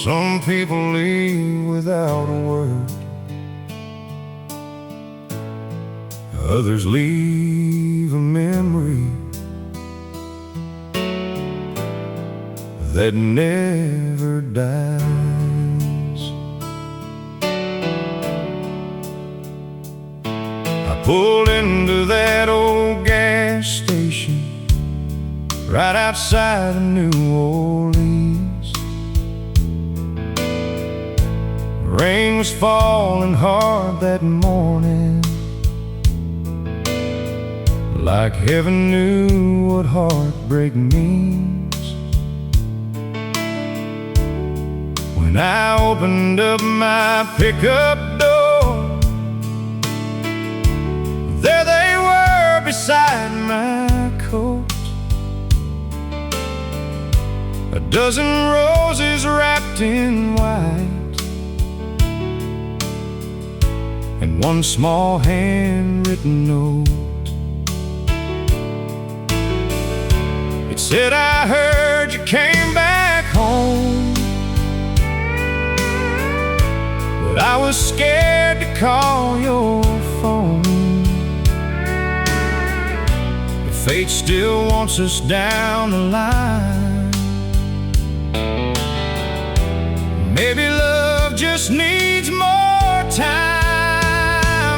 Some people leave without a word, others leave a memory that never dies. I pulled into that old gas station right outside of New Orleans. Rain was falling hard that morning, like heaven knew what heartbreak means. When I opened up my pickup door, there they were beside my coat, a dozen roses wrapped in white, and one small handwritten note. It said, I heard you came back home, but I was scared to call your phone. But fate still wants us down the line. Maybe love just needs more time.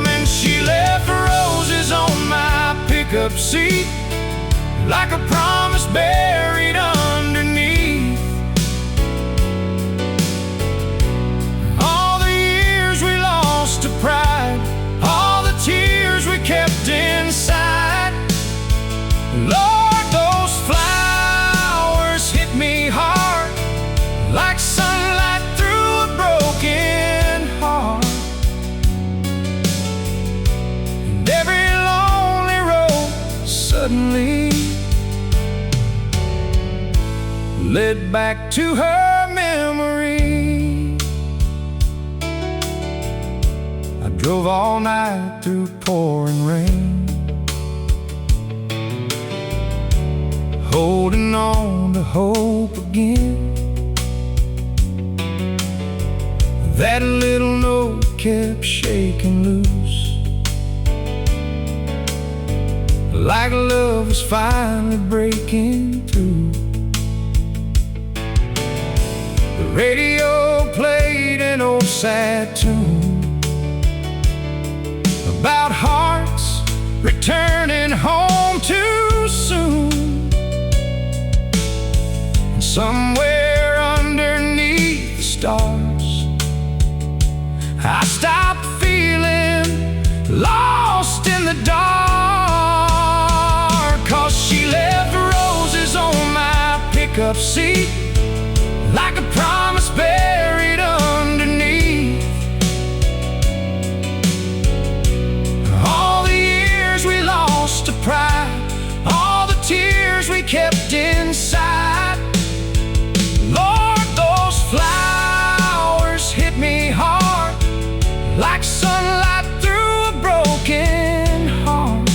And she left roses on my pickup seat, like a promise buried underneath. All the years we lost to pride, all the tears we kept inside. Lord, those flowers hit me hard, like sunlight through a broken heart. And every lonely road suddenly led back to her memory. I drove all night through pouring rain, holding on to hope again. That little note kept shaking loose, like love was finally breaking through. The radio played an old sad tune about hearts returning home too soon. And somewhere underneath the stars, I stopped feeling lost in the dark. 'Cause she left roses on my pickup seat, like a promise buried underneath. All the years we lost to pride, all the tears we kept inside. Lord, those flowers hit me hard, like sunlight through a broken heart.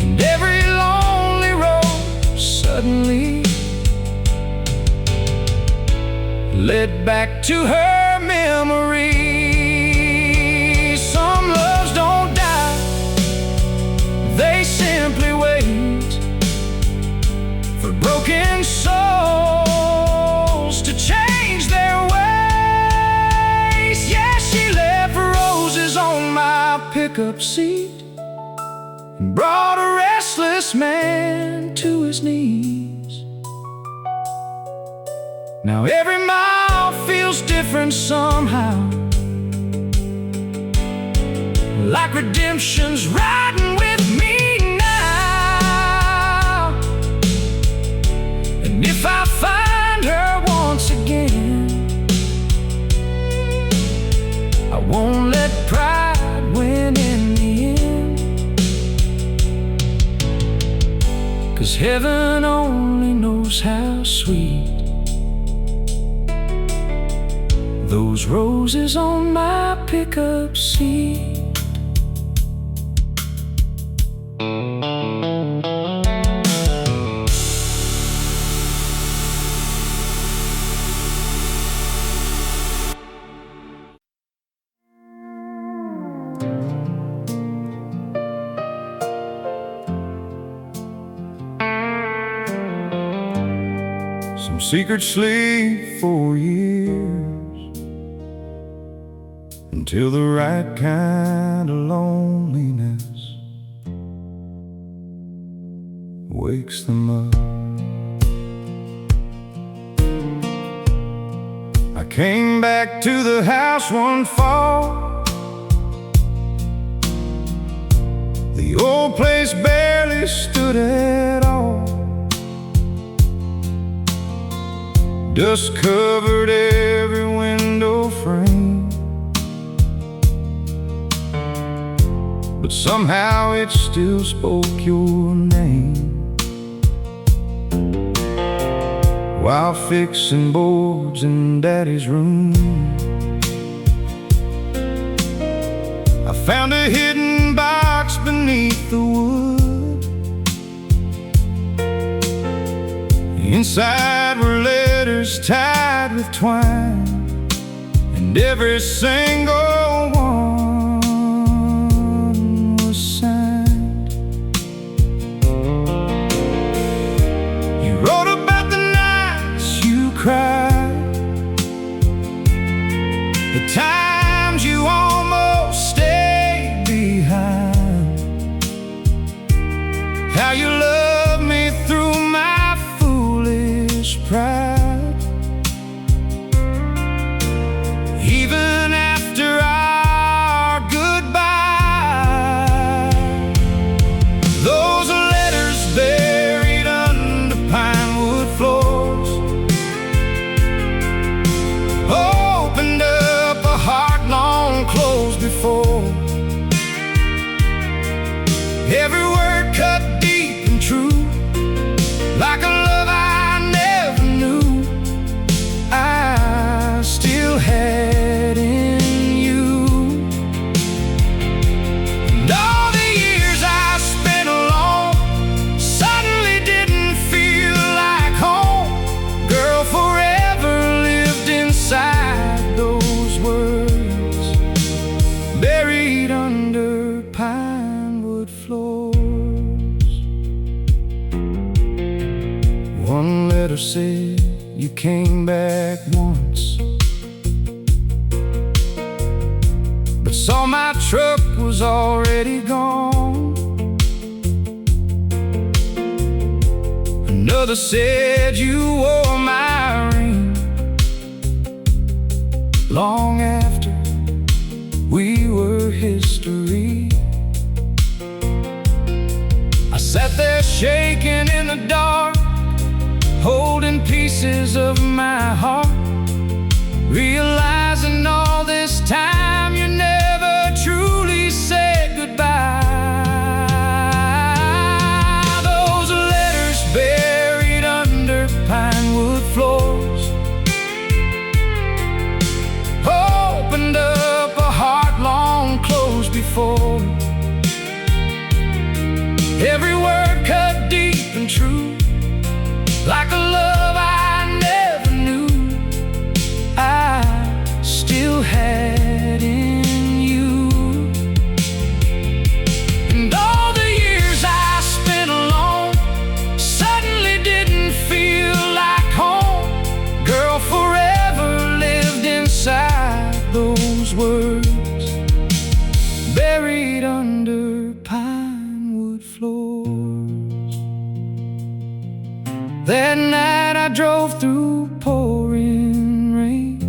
And every lonely road suddenly led back to her memory. Some loves don't die, they simply wait for broken souls to change their ways. Yeah, she left roses on my pickup seat and brought a restless man to his knees. Now every mile feels different somehow, like redemption's riding with me now. And if I find her once again, I won't let pride win in the end. 'Cause heaven only knows how sweet those roses on my pickup seat. secret sleep for years, until the right kind of loneliness wakes them up. I came back to the house one fall. The old place barely stood at all. Dust covered every window frame, but somehow it still spoke your name. While fixing boards in Daddy's room, I found a hidden box beneath the wood. Inside were letters tied with twine, and every single one was signed. You wrote about the nights you cried, the times you almost stayed behind, how you loved me through my foolish pride. Even after our goodbye, those letters buried under pine wood floors opened up a heart long closed before. Every word cut deep and true, like a love I never knew I still had in you. And all the years I spent alone suddenly didn't feel like home. Girl, forever lived inside those words, buried under pine wood floors. One letter said you came back once, but saw my truck was already gone. Another said you wore my ring long after we were history. I sat there shaking in the dark, holding pieces of my heart, realizing all this time you never truly said goodbye. Those letters buried under pine wood floors opened up a heart long closed before. Every word cut deep and true, like a love I never knew I still had in you. And all the years I spent alone suddenly didn't feel like home. Girl, forever lived inside those words, buried under pine wood floors. That night I drove through pouring rain,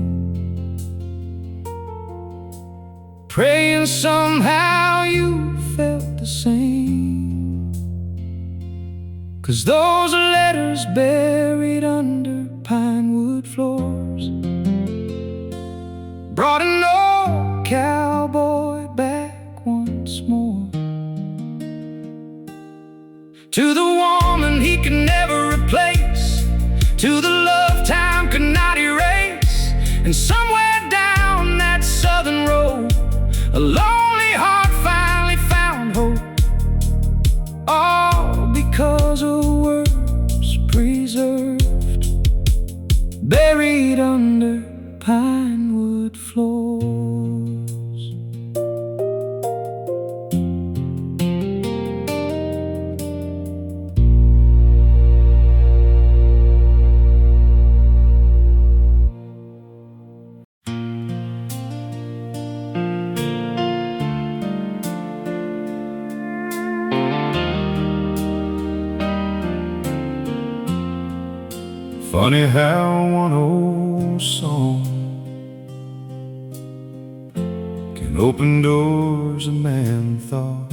praying somehow you felt the same. 'Cause those letters buried under pine wood floors brought an old cowboy back once more, to the woman he could never replace, to the love time could not erase. And somewhere down that southern road, a lonely heart finally found hope, all because of words preserved, buried under pine wood floors. Funny how one old song can open doors a man thought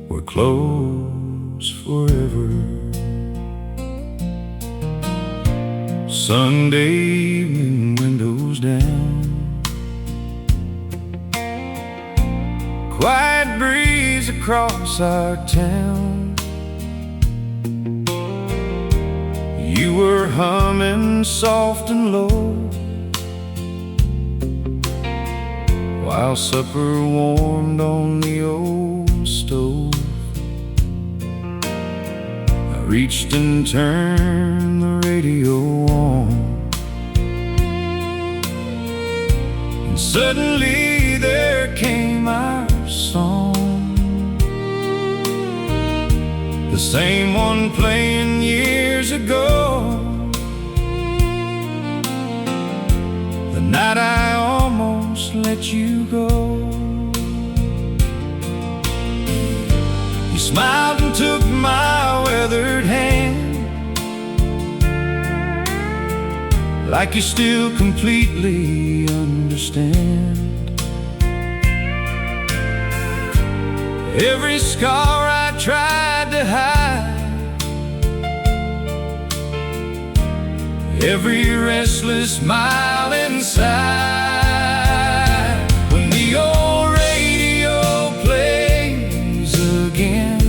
were closed forever. Sunday evening, windows down, quiet breeze across our town. You were humming soft and low, while supper warmed on the old stove. I reached and turned the radio on, and suddenly there came our song, the same one playing years ago, the night I almost let you go. You smiled and took my weathered hand, like you still completely understand every scar I tried to hide, every restless mile inside. When the old radio plays again,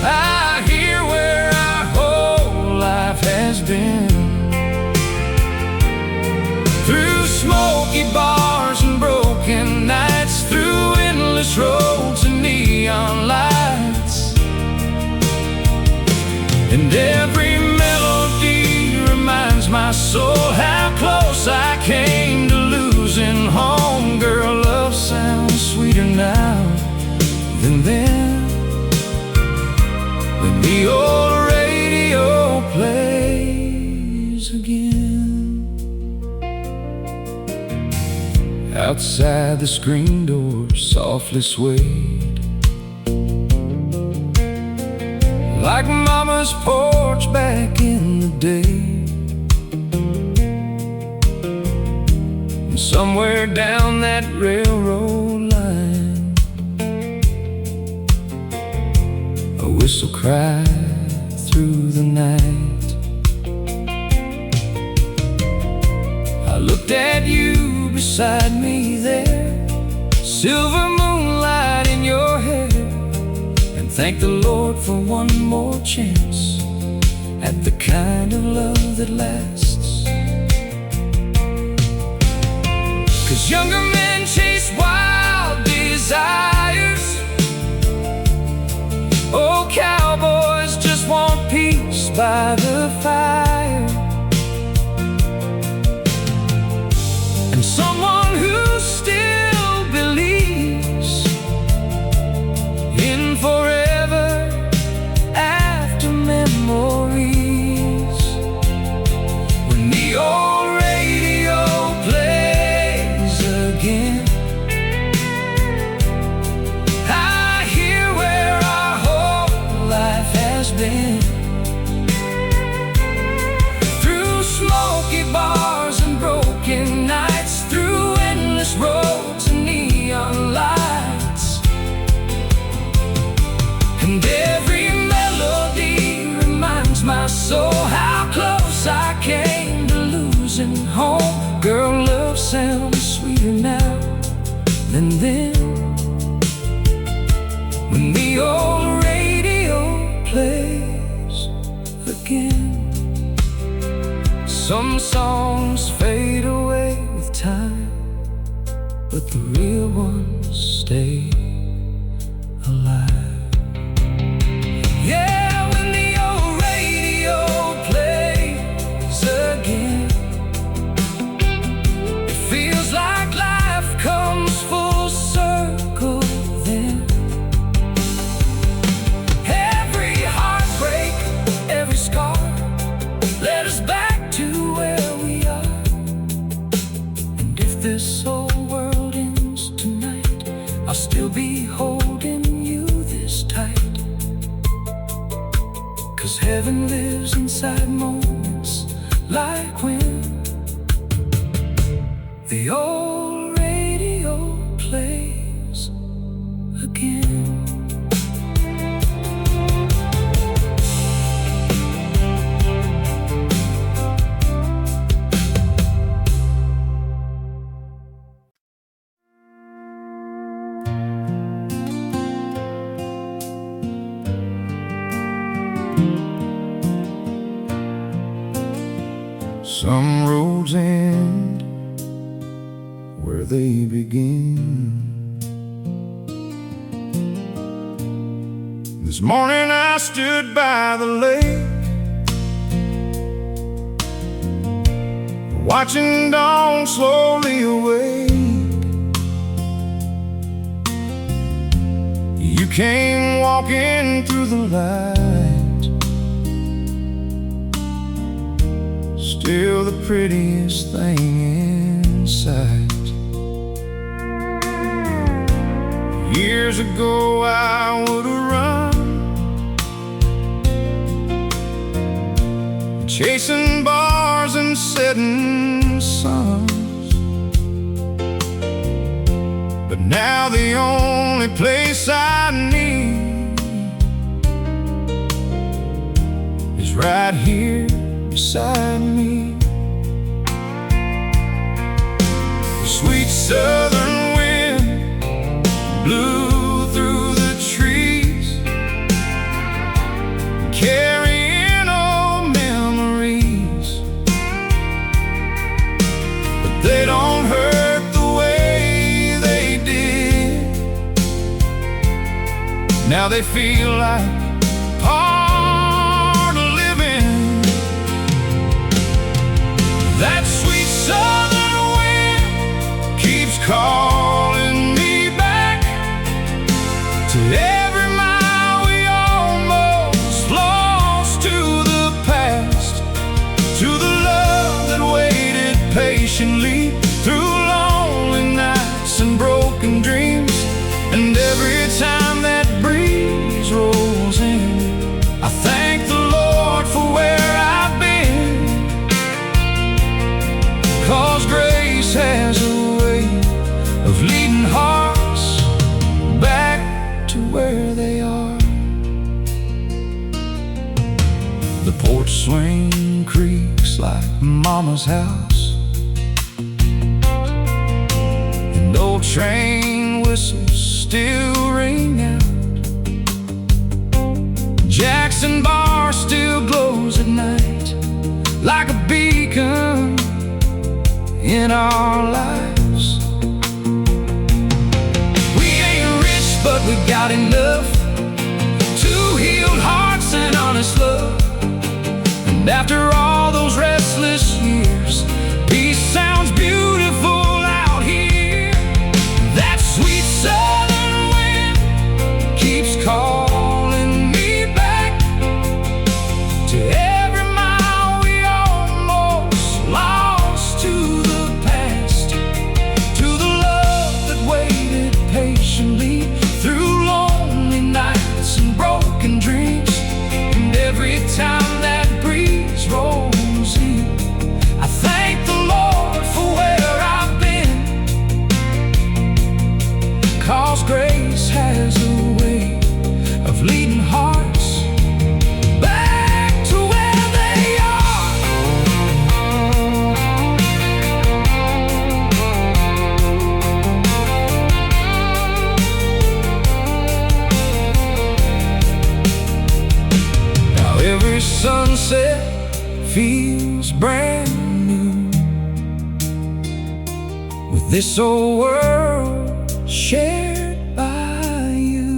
I hear where our whole life has been. Through smoky bars and broken nights, through endless roads and neon lights, and every melody reminds my soul how close I came to losing home. Girl, love sounds sweeter now than then, when the old radio plays again. Outside the screen door softly swayed, like Mama's porch back in the day. And somewhere down that railroad line, a whistle cried through the night. I looked at you beside me there, silver moonlight in your hair, and thank the Lord for one more chance at the kind of love that lasts. 'Cause younger men chase wild desires, old cowboys just want peace by the fire, and someone who still believes in forever after memories. When the old radio plays again, I hear where our whole life has been. Through smoky bars and broken nights, through endless roads and neon lights, and every melody reminds my soul how close I came to losing home. Girl, love sounds sweeter now than then, when the old radio plays again. Some songs fade away with time, but the real ones stay alive. Yeah, when the old radio plays again, it feels like life comes full circle then. Every heartbreak, every scar led us back to where we are. And if this whole world ends tonight, I'll still be holding you this tight. 'cause heaven lives inside moments like when the old radio plays again. Some roads end where they begin. This morning I stood by the lake, watching dawn slowly awake. You came walking through the light, still the prettiest thing in sight. Years ago I would have run, chasing bars and setting suns, but now the only place I need is right here beside me. The sweet southern wind blew through the trees, carrying old memories, but they don't hurt the way they did. Now they feel like part of living. That sweet southern wind keeps calling me back to every mile we almost lost, to the past, to the love that waited patiently through lonely nights and broken dreams. And every time that breeze rolls in, I thank the Lord for where I've been, 'cause grace has a way of leading hearts back to where they are. The porch swing creaks like Mama's house, and old train whistles still ring out. Jackson Bar still glows at night like a beacon in our lives. We ain't rich, but we got enough, two healed hearts and honest love. And after all those restless years, peace sounds beautiful out here. That sweet southern wind keeps calling me back to every mile we almost lost, to the past, to the love that waited patiently through lonely nights and broken dreams. And every time that breeze rolls in, I thank the Lord for where I've been, 'cause grace has a way of leading hearts back to where they are. Now every sunset feels brand new, with this old world shared by you.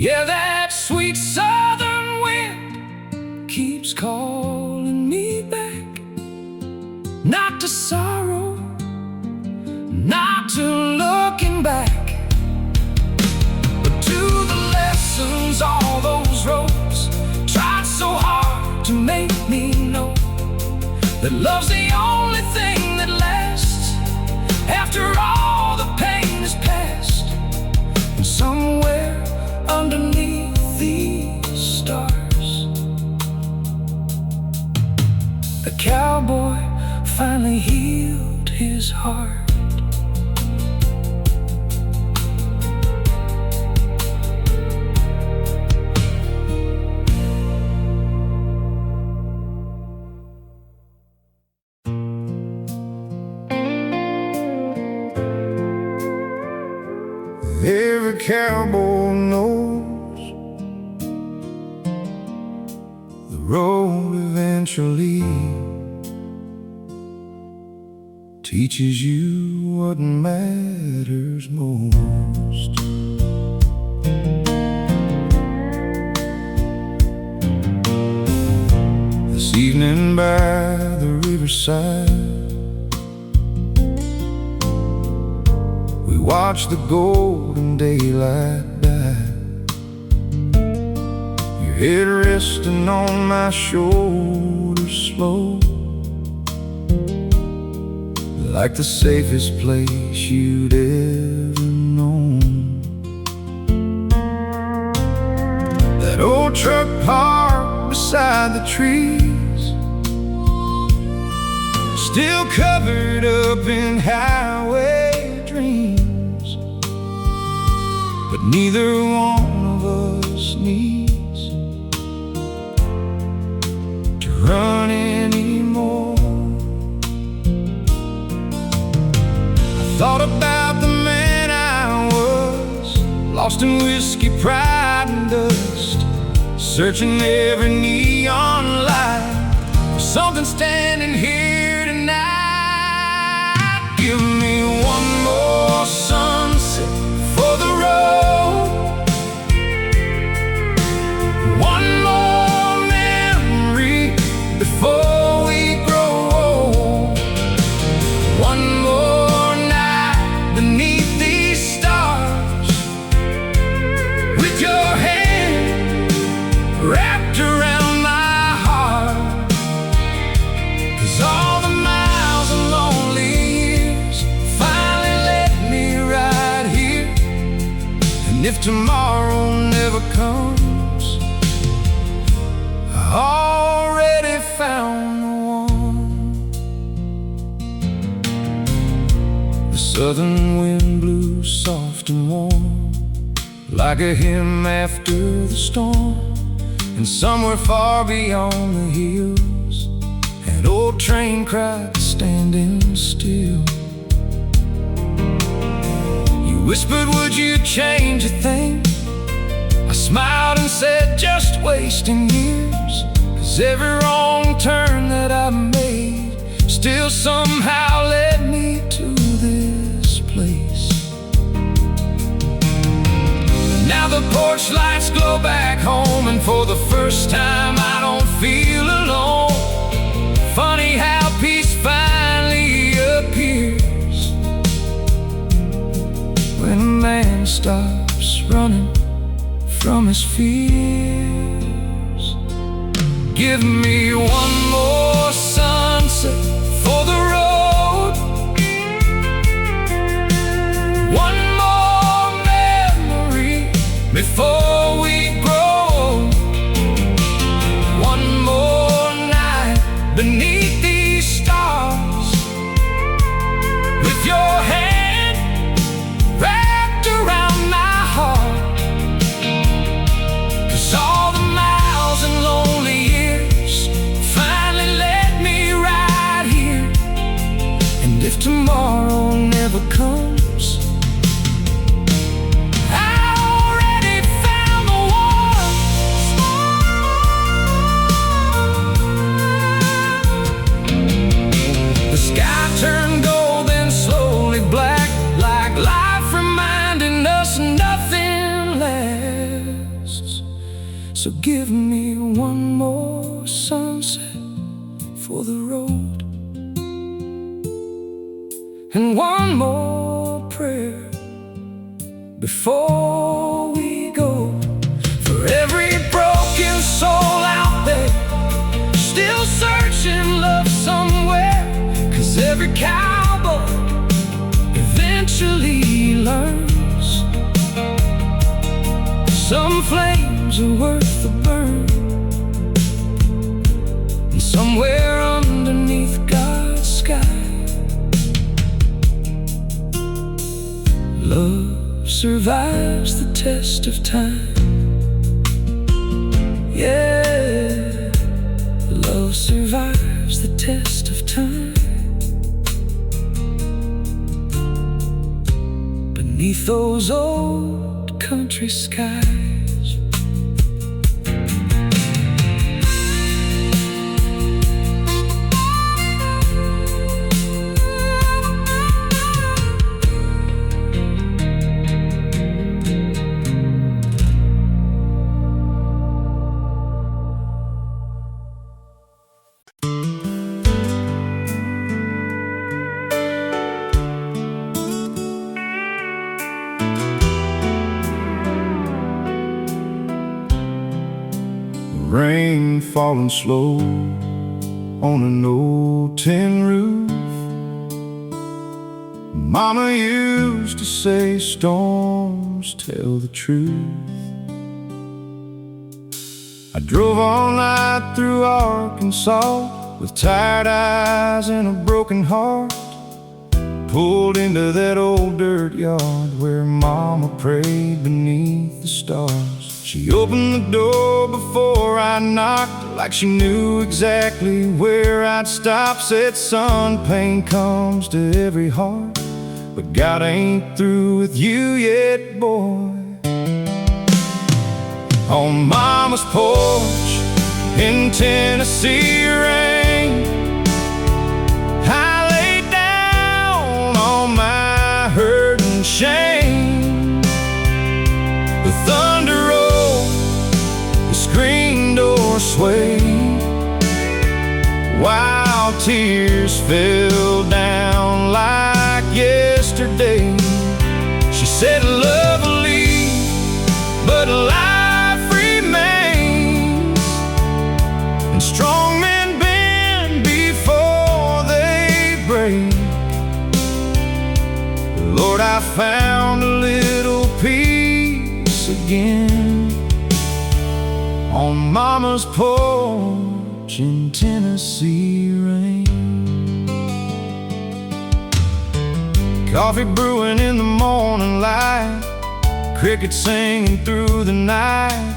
Yeah, that sweet southern wind keeps calling me back, not to sorrow, not to looking back, but to the lessons all those roads tried so hard to make me know, that love's the only thing that lasts after all the pain is past. And somewhere underneath these heart. Every cowboy knows the road eventually teaches you what matters most. This evening by the riverside, we watch the golden daylight die. Your head resting on my shoulder slow, like the safest place you'd ever known. That old truck parked beside the trees, still covered up in highway dreams. But neither one of us needs to run anymore. I thought about the man I was, lost in whiskey, pride and dust, searching every neon light for something standing here tonight. Give me one more sunset for the road, one more memory before we grow old, one more night beneath these stars, with your hand wrapped around my heart. 'Cause all the miles and lonely years finally let me right here. And if tomorrow never comes, I already found the one. The southern wind blew soft and warm, like a hymn after the storm. And somewhere far beyond the hills, an old train cried, standing still. You whispered, would you change a thing? I smiled and said, just wasting years. 'Cause every wrong turn that I made still somehow led me to this place. Now the porch lights glow back home, and for the first time I don't feel alone. Funny how peace finally appears when a man stops running from his fears. Give me one more sunset for the road, one more memory before we grow old, one more night beneath these stars, with your hand wrapped around my heart. 'Cause all the miles and lonely years finally let me right here. And if tomorrow never comes, I already found the one. The sky turned gold and slowly black, like life reminding us nothing lasts. So give me one more sunset for the road, and one more prayer before we go. For every broken soul out there, still searching love somewhere. 'Cause every cowboy eventually learns some flames are worth the burn, and somewhere underneath God's sky survives the test of time. Yeah, love survives the test of time. Beneath those old country skies, rain falling slow on an old tin roof. Mama used to say storms tell the truth. I drove all night through Arkansas with tired eyes and a broken heart. Pulled into that old dirt yard where Mama prayed beneath the stars. She opened the door before I knocked, like she knew exactly where I'd stop. Said, son, pain comes to every heart, but God ain't through with you yet, boy. On Mama's porch in Tennessee rain, I lay down on my hurt and shame. The thunder rolled, the screen door swayed, while tears fell down like yesterday. She said love will leave, but life remains, and strong men bend before they break. Lord, I found a little peace again on Mama's porch in Tennessee rain. Coffee brewing in the morning light, crickets singing through the night.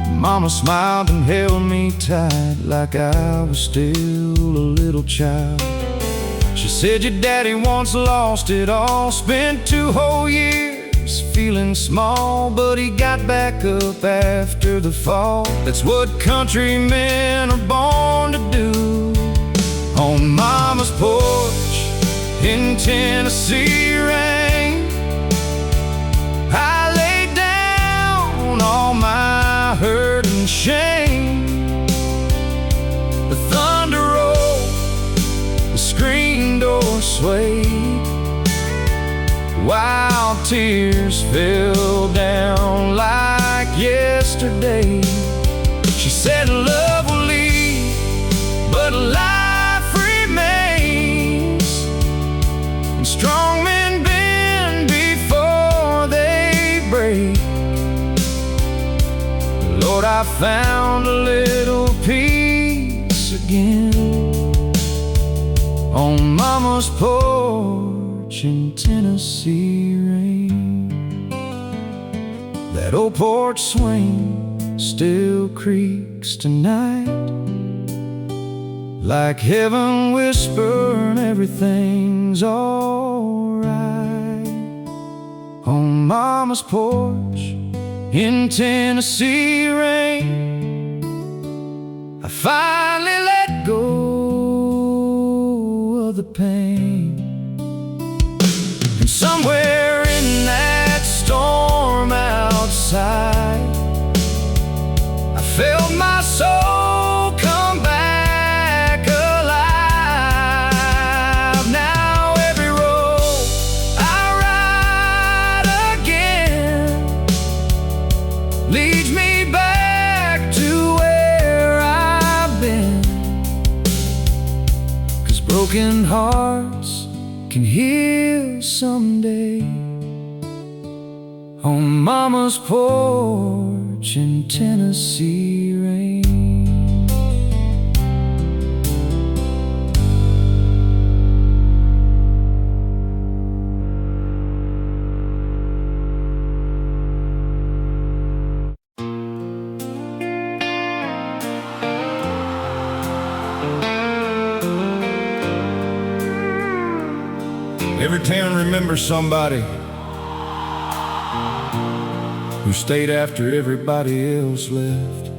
Mama smiled and held me tight like I was still a little child. She said, your daddy once lost it all, spent 2 whole years feeling small, but he got back up after the fall. That's what countrymen are born to do. On Mama's porch in Tennessee rain, I lay down all my hurt and shame. The thunder rolled, the screen door swayed, while tears fell down like yesterday. She said love will leave, but life remains, and strong men bend before they break. Lord, I found a little peace again on Mama's porch in Tennessee rain. That old porch swing still creaks tonight, like heaven whispering everything's alright. On Mama's porch in Tennessee rain, I finally let go of the pain. And somewhere in that storm outside, I felt my soul come back alive. Now every road I ride again leads me back to where I've been. 'Cause broken hearts can heal someday on Mama's porch in Tennessee rain. town remembers somebody who stayed after everybody else left.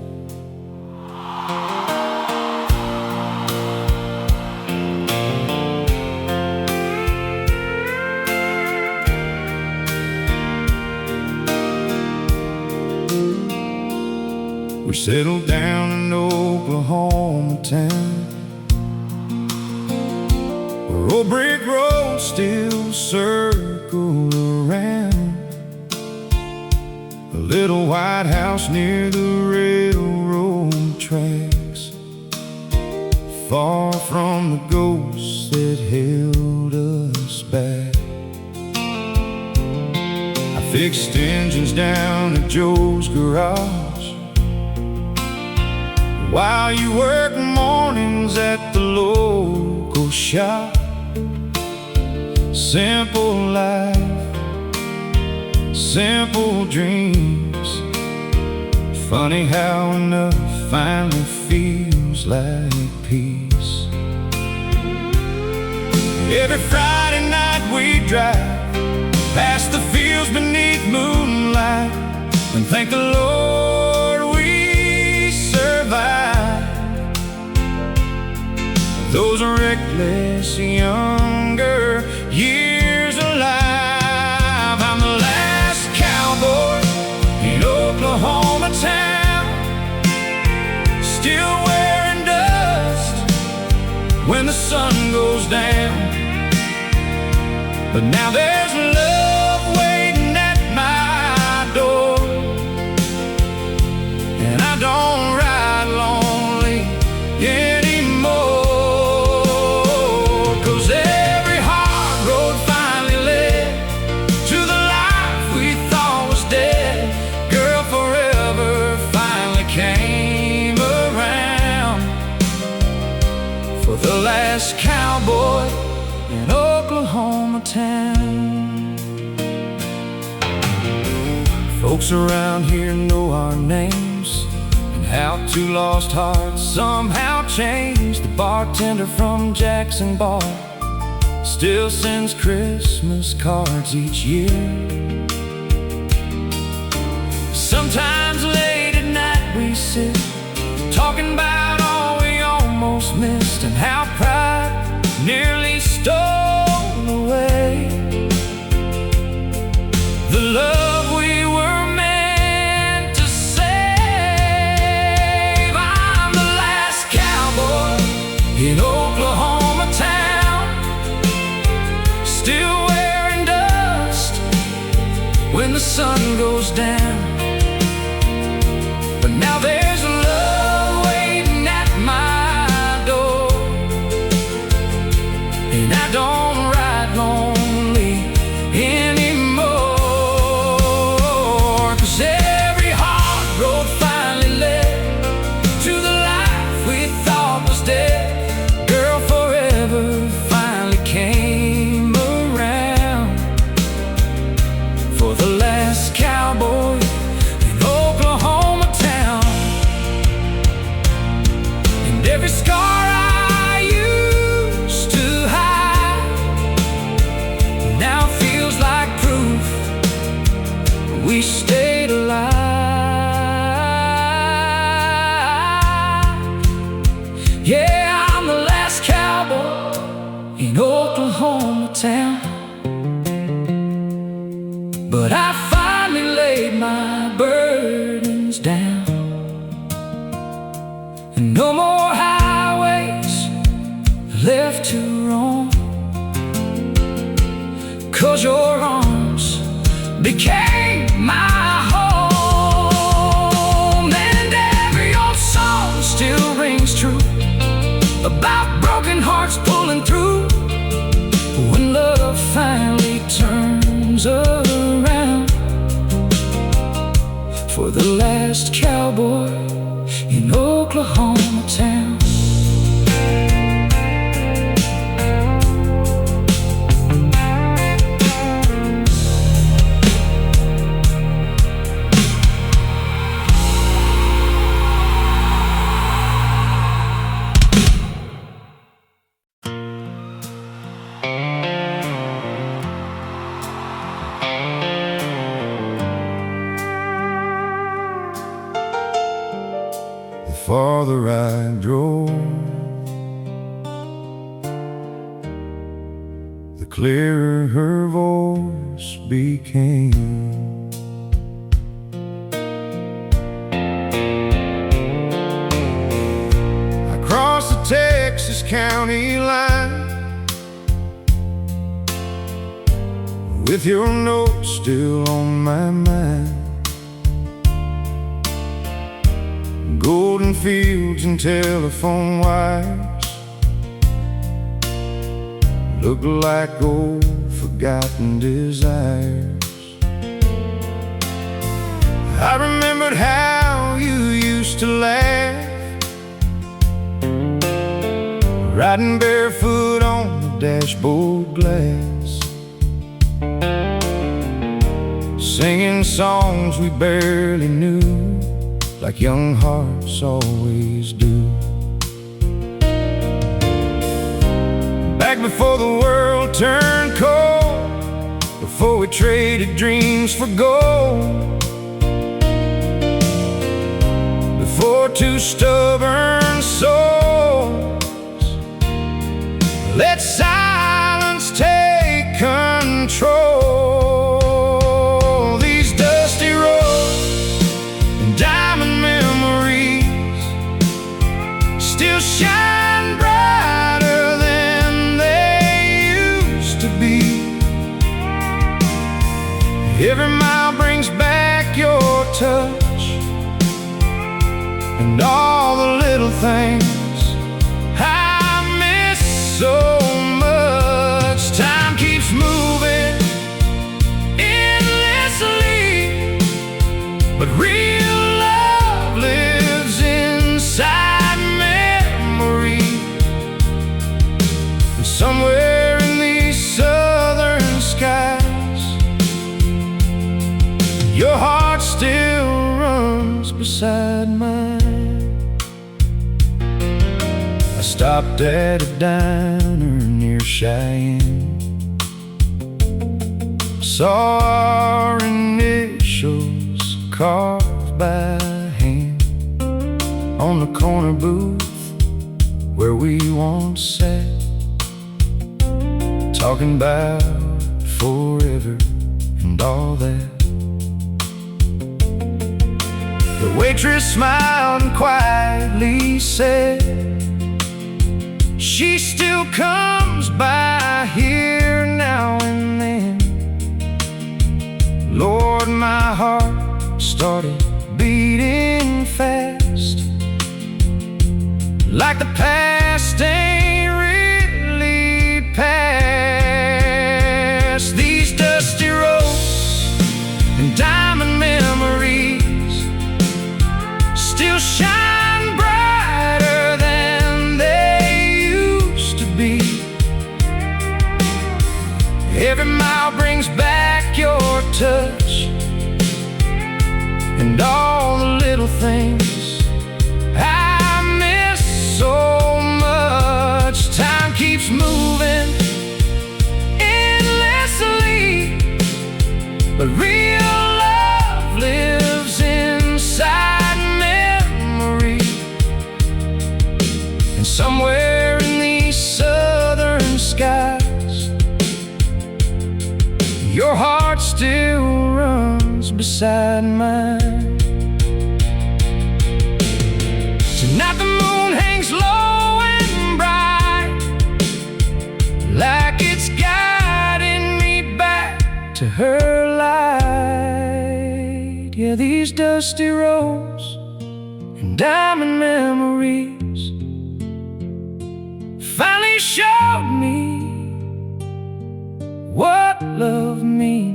We settled down in Oklahoma town, where old brick roads still circle around. A little white house near the railroad tracks, far from the ghosts that held us back. I fixed engines down at Joe's garage, while you work mornings at the local shop. Simple life, simple dreams. Funny how enough finally feels like peace. Every Friday night we drive past the fields beneath moonlight and thank the Lord we survived those reckless younger years alive. I'm the last cowboy in Oklahoma town, still wearing dust when the sun goes down. But now there's love waiting at my door, and I don't ride lonely anymore. 'Cause every hard road finally led to the life we thought was dead. Girl, forever finally came around for the last cowboy in Oklahoma town. Folks around here know our names and how two lost hearts somehow changed. The bartender from Jackson Bar still sends Christmas cards each year. Sometimes late at night we sit talking about all we almost missed and how pride nearly stole away the love we were meant to save. I'm the last cowboy in Oklahoma town, still wearing dust when the sun goes down. But now there's love waiting at my door, and I don't ride lonely anymore. 'Cause every hard road finally led to the life we thought was dead. Girl, forever finally came around for the last cowboy in Oklahoma town. And every scar I used to hide now feels like proof we stayed alive. Yeah, I'm the last cowboy in Oklahoma town, but I finally laid my burdens down, and no more highways left to roam. 'Cause your arms became my home, and every old song still rings true about broken hearts pulling through when love finally turns around for the last cowboy in Oklahoma town. farther I drove, the clearer her voice became. I crossed the Texas county line with your note still on my mind. Golden fields and telephone wires look like old forgotten desires. I remembered how you used to laugh, riding barefoot on the dashboard glass, singing songs we barely knew, like young hearts always do. Back before the world turned cold, before we traded dreams for gold, before two stubborn souls let silence take control. These dusty roads and diamond memories still shine brighter than they used to be. Every mile brings back your touch and all the little things I miss so much. Time keeps moving endlessly, but real love lives inside memory. And somewhere in these southern skies, your heart still runs beside mine. I stopped at a diner near Cheyenne, saw our initials carved by hand on the corner booth where we once sat, talking about forever and all that. The waitress smiled and quietly said, she still comes by here now and then. Lord, my heart started beating fast, like the past ain't really past. These dusty roads and diamond memories still shine brighter than they used to be. Every mile brings back your touch and all the little things I miss so much. Time keeps moving endlessly, but real love lives inside memory. And somewhere in these southern skies, your heart still runs beside mine. Tonight the moon hangs low and bright, like it's guiding me back to her light. Yeah, these dusty roads and diamond memories finally showed me what love means.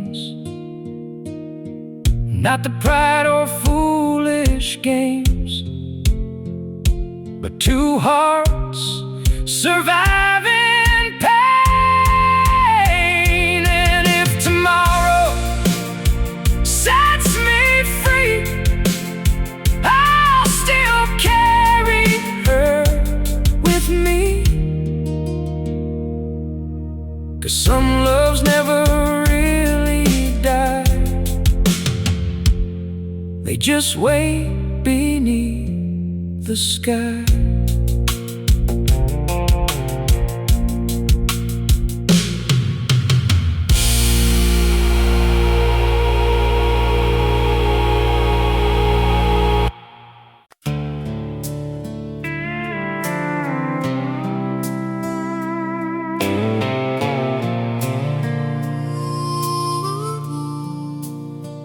Not the pride or foolish games, but two hearts surviving pain. And if tomorrow sets me free, I'll still carry her with me. 'Cause some loves never really die, they just wait beneath the sky.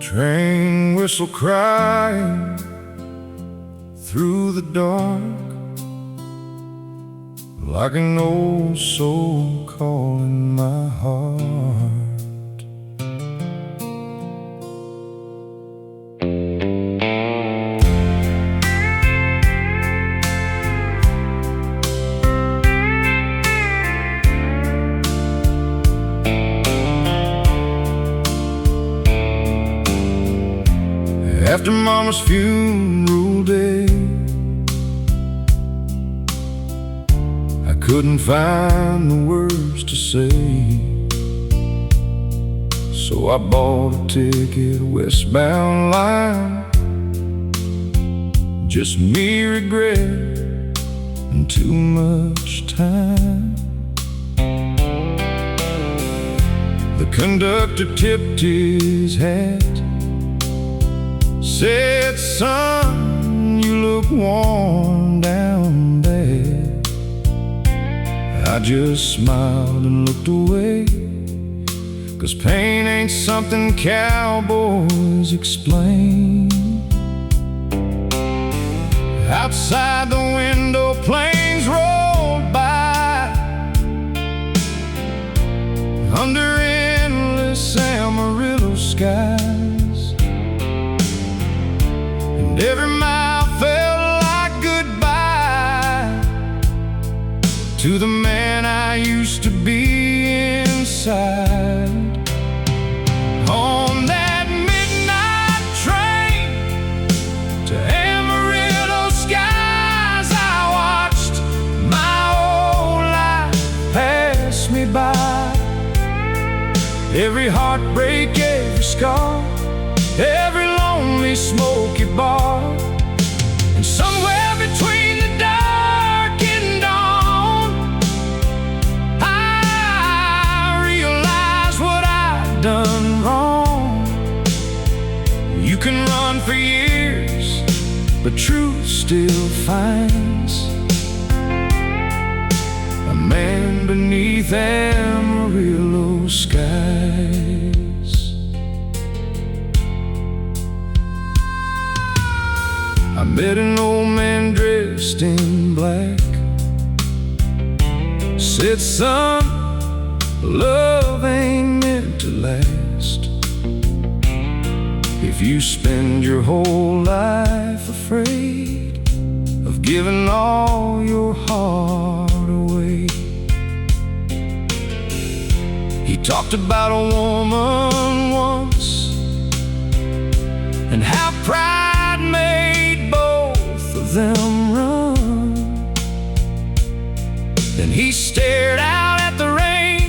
Train whistle crying through the dark, like an old soul calling my heart. After Mama's funeral day, I couldn't find the words to say, so I bought a ticket westbound line. Just me, regret, and too much time. The conductor tipped his hat, said, "Son, you look worn down bad." I just smiled and looked away, 'cause pain ain't something cowboys explain. Outside the window, planes rolled by, under endless Amarillo skies. Every mile felt like goodbye to the man I used to be inside. On that midnight train to Amarillo skies, I watched my old life pass me by. Every heartbreak, every scar, every lonely smoky bar, and somewhere between the dark and dawn, I realized what I'd done wrong. You can run for years, but truth still finds a man beneath Amarillo skies. I met an old man dressed in black, said, "Son, love ain't meant to last. If you spend your whole life afraid of giving all your heart away." He talked about a woman once, and how pride made both of them run. Then he stared out at the rain,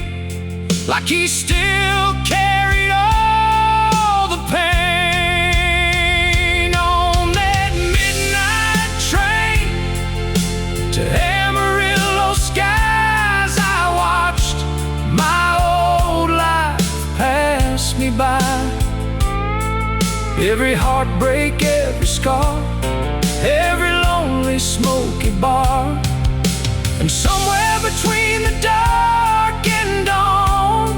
like he still carried all the pain. On that midnight train to Amarillo skies, I watched my old life pass me by. Every heartbreak, every scar, every lonely smoky bar, and somewhere between the dark and dawn,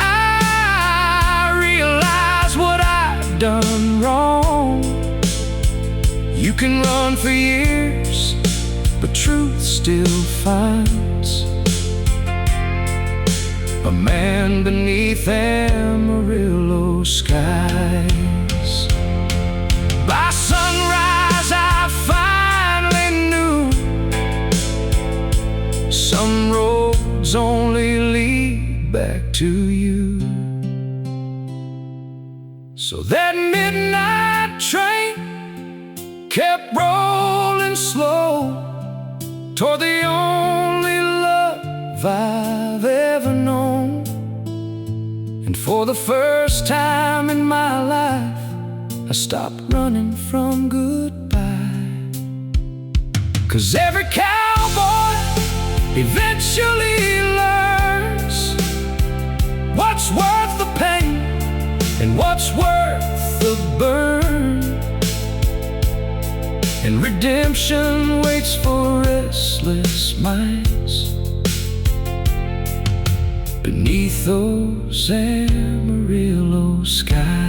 I realized what I'd done wrong. You can run for years, but truth still finds a man beneath Amarillo skies. By sunrise, I finally knew some roads only lead back to you. So that midnight train kept rolling slow toward the only love I've ever known. And for the first time in my life, I stopped running from goodbye. 'Cause every cowboy eventually learns what's worth the pain and what's worth the burn. And redemption waits for restless minds beneath those Amarillo skies.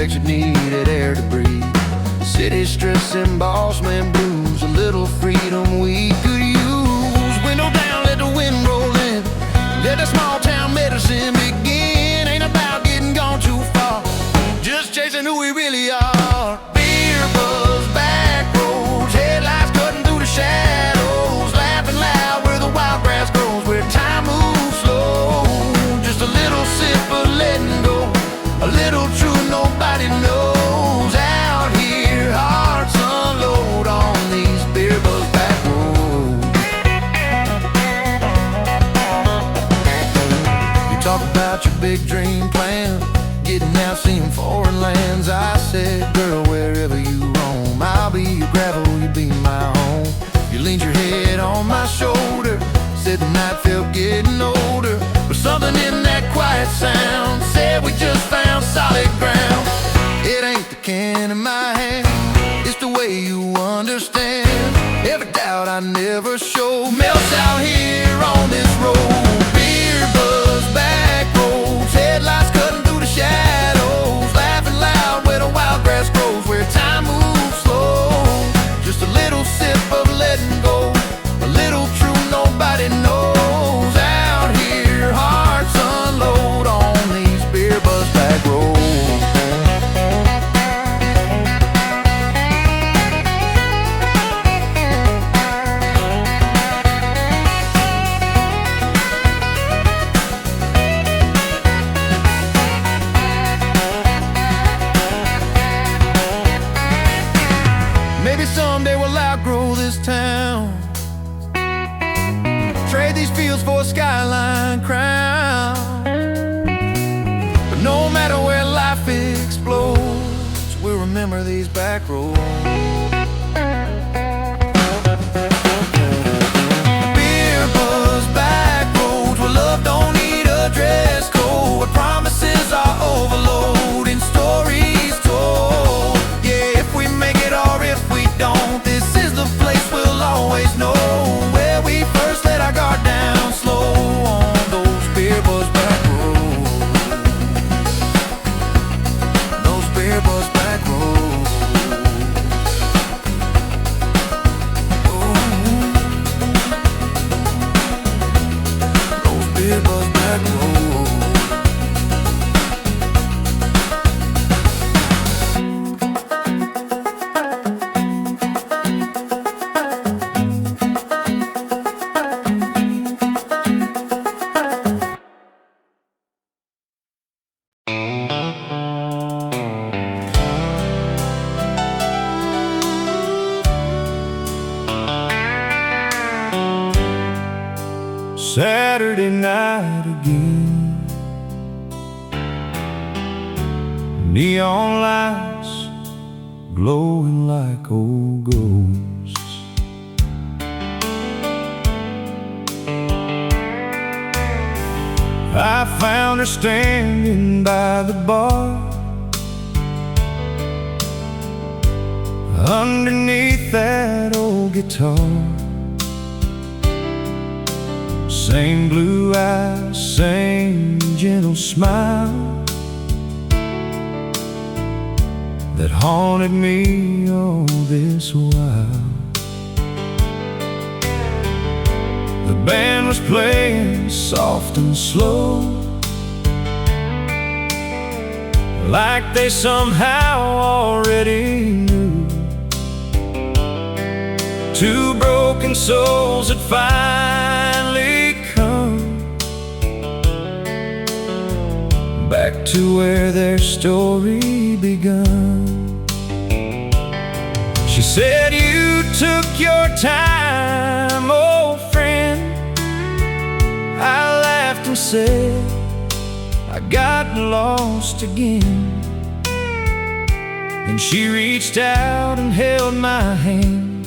You needed air to breathe. City stress and boss man blues. A little freedom we could use. Window down, let the wind roll in. Let the small town medicine begin. Ain't about getting gone too far, just chasing who we really are. Beer buzz, back roads, headlights cutting through the shadows. Laughing loud where the wild grass grows, where time moves slow. Just a little sip of letting go, a little true nobody knows. Out here, hearts unload on these beer buzz back roads. You talk about your big dream plan, getting out, seeing foreign lands. I said, girl, wherever you roam, I'll be your gravel, you be my home. You leaned your head on my shoulder, said the night felt getting older. But something in that quiet sound said we just found solid ground. It ain't the can in my hand, it's the way you understand. Every doubt I never show melts out here on this road. Beer buzz, back roads, headlights cutting through the shadows. Laughing loud where the wild grass grows, where time moves slow. Just a little sip of letting go, a little true nobody knows. Out here, hearts unload on these beer buzz back roads. Maybe someday we'll outgrow this town, trade these fields for a skyline crown. But no matter where life explodes, we'll remember these back roads. Beer buzz, back roads, where love don't need a dress code, where promises are overloading, stories told. Yeah, if we make it or if we don't, this is the place we'll always know, where we first let our guard down slow on those beer buzz back roads. Those beer buzz back roads. Those beer buzz back roads. Saturday night again, neon lights glowing like old ghosts. I found her standing by the bar, underneath that old guitar. Same blue eyes, same gentle smile that haunted me all this while. The band was playing soft and slow, like they somehow already knew. Two broken souls had finally come back to where their story begun. She said, "You took your time, old friend." I laughed and said, "I got lost again." Then she reached out and held my hand,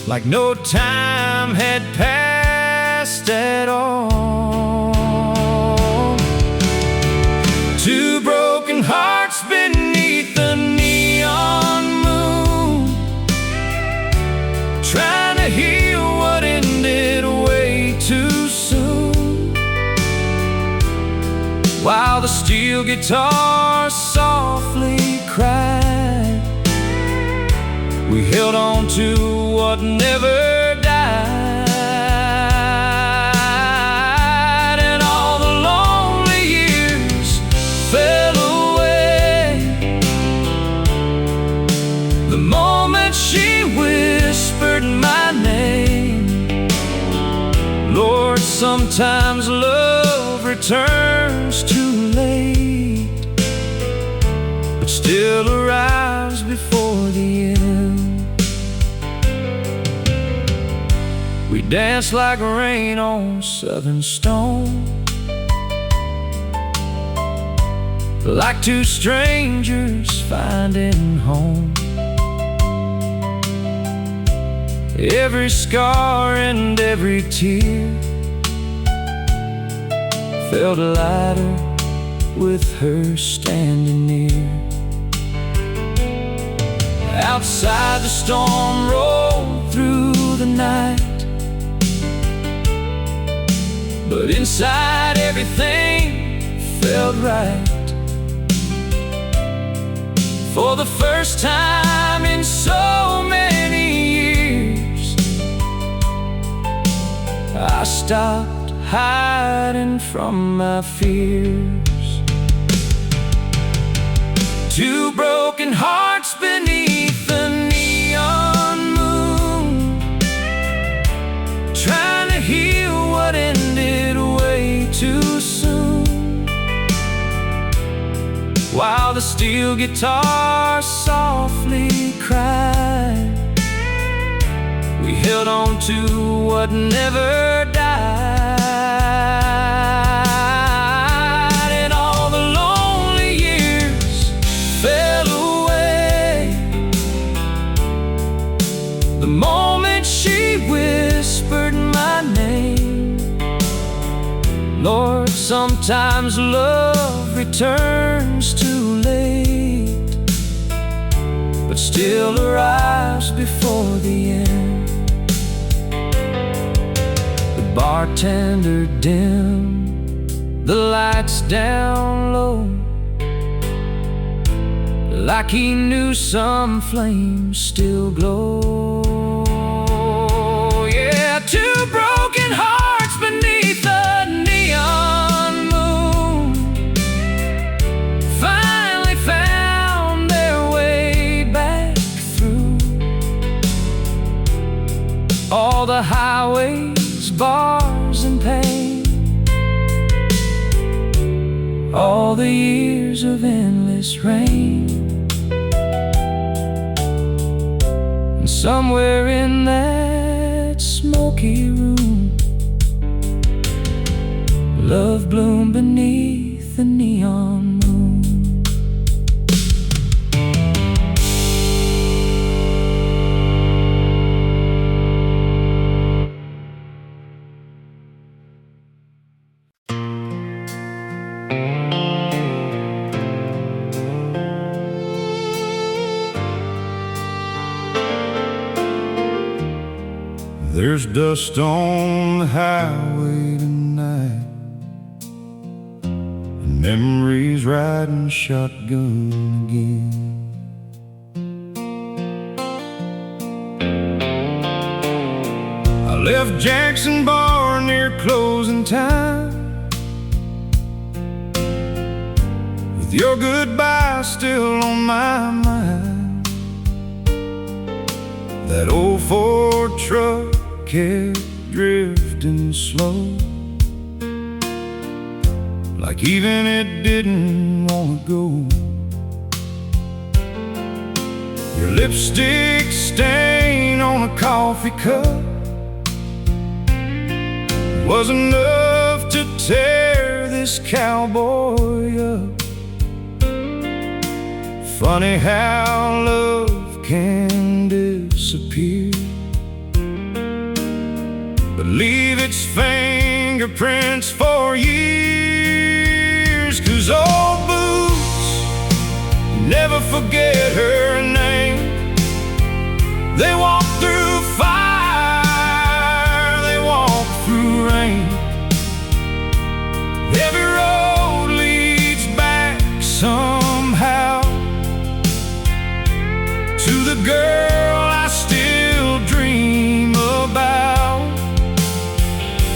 like no time had passed at all. Two broken hearts beneath the neon moon, trying to heal what ended way too soon. While the steel guitar softly cried, we held on to what never died. And all the lonely years fell away the moment she whispered my name. Lord, sometimes love returns too late, but still arrives before the end. We danced like rain on southern stone, like two strangers finding home. Every scar and every tear felt lighter with her standing near. Outside the storm rolled through the night, but inside everything felt right. For the first time in so many years, I stopped hiding from my fears. Two broken hearts beneath the neon moon, trying to heal what ended way too soon. While the steel guitar softly cried, we held on to what never died. And all the lonely years fell away the moment she whispered my name. Lord, sometimes love returns too late, but still arrives before the end. The bartender dimmed the lights down low, like he knew some flames still glow. Yeah, two broken hearts beneath the neon moon finally found their way back through all the highways, bars, and pain, all the years of endless rain. And somewhere in that smoky room, love bloomed beneath the neon moon. There's dust on the highway tonight, and memories riding shotgun again. I left Jackson Bar near closing time, with your goodbye still on my mind. That old Ford truck kept drifting slow, like even it didn't want to go. Your lipstick stain on a coffee cup was enough to tear this cowboy up. Funny how love can disappear, but leave its fingerprints for years. 'Cause old boots never forget her name. They walk through fire, they walk through rain. Every road leads back somehow to the girl I still dream about.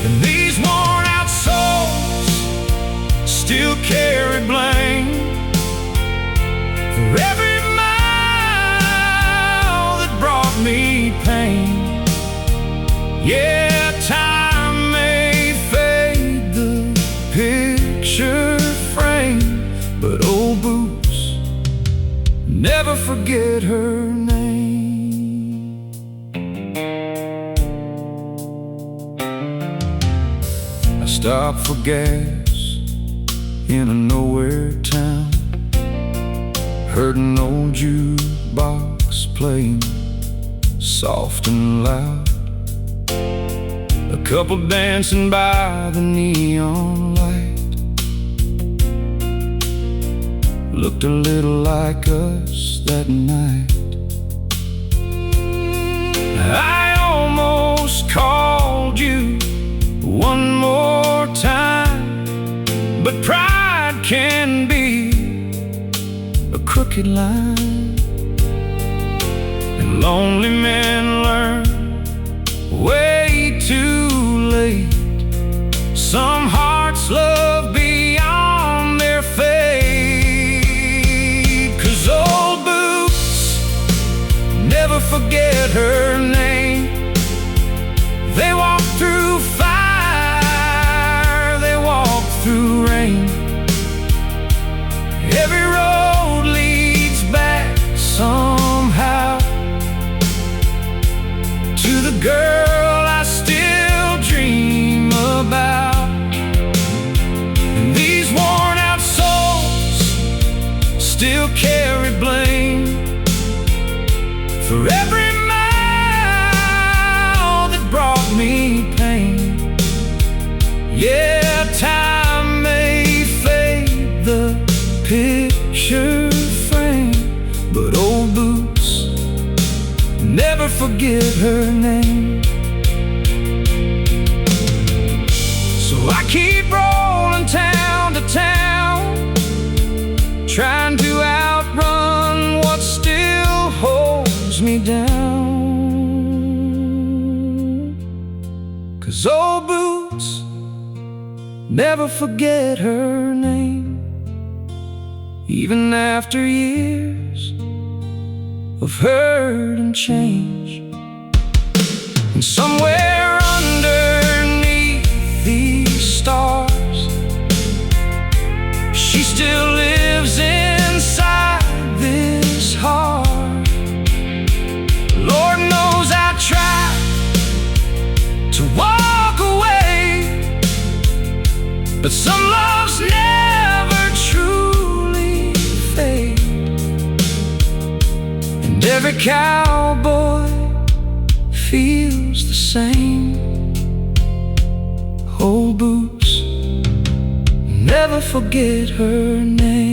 And these worn out souls still carry blame for every mile that brought me pain. Yeah, time may fade the picture frame, but old boots never forget her name. I stopped for gas in a nowhere town, heard an old jukebox playing soft and loud. A couple dancing by the neon light, looked a little like us that night. I almost called you one more time, but pride can be a crooked line, and lonely men learn way too late. Some hearts love beyond their fate. 'Cause old boots never forget her name. They walk through fire, they walk through rain. Every road leads back somehow to the girl I still dream about. And these worn out souls still carry blame for every mile that brought me pain. Yeah, time may fade the picture frame, but old boots never forget her name. So I keep rolling town to town, trying to outrun what still holds me down. 'Cause old boots never forget her name, even after years of hurt and change. And somewhere underneath these stars, she still lives inside this heart. Lord knows I tried to walk away, but some loves never truly fade. And every cowboy feels the same. Old boots never forget her name.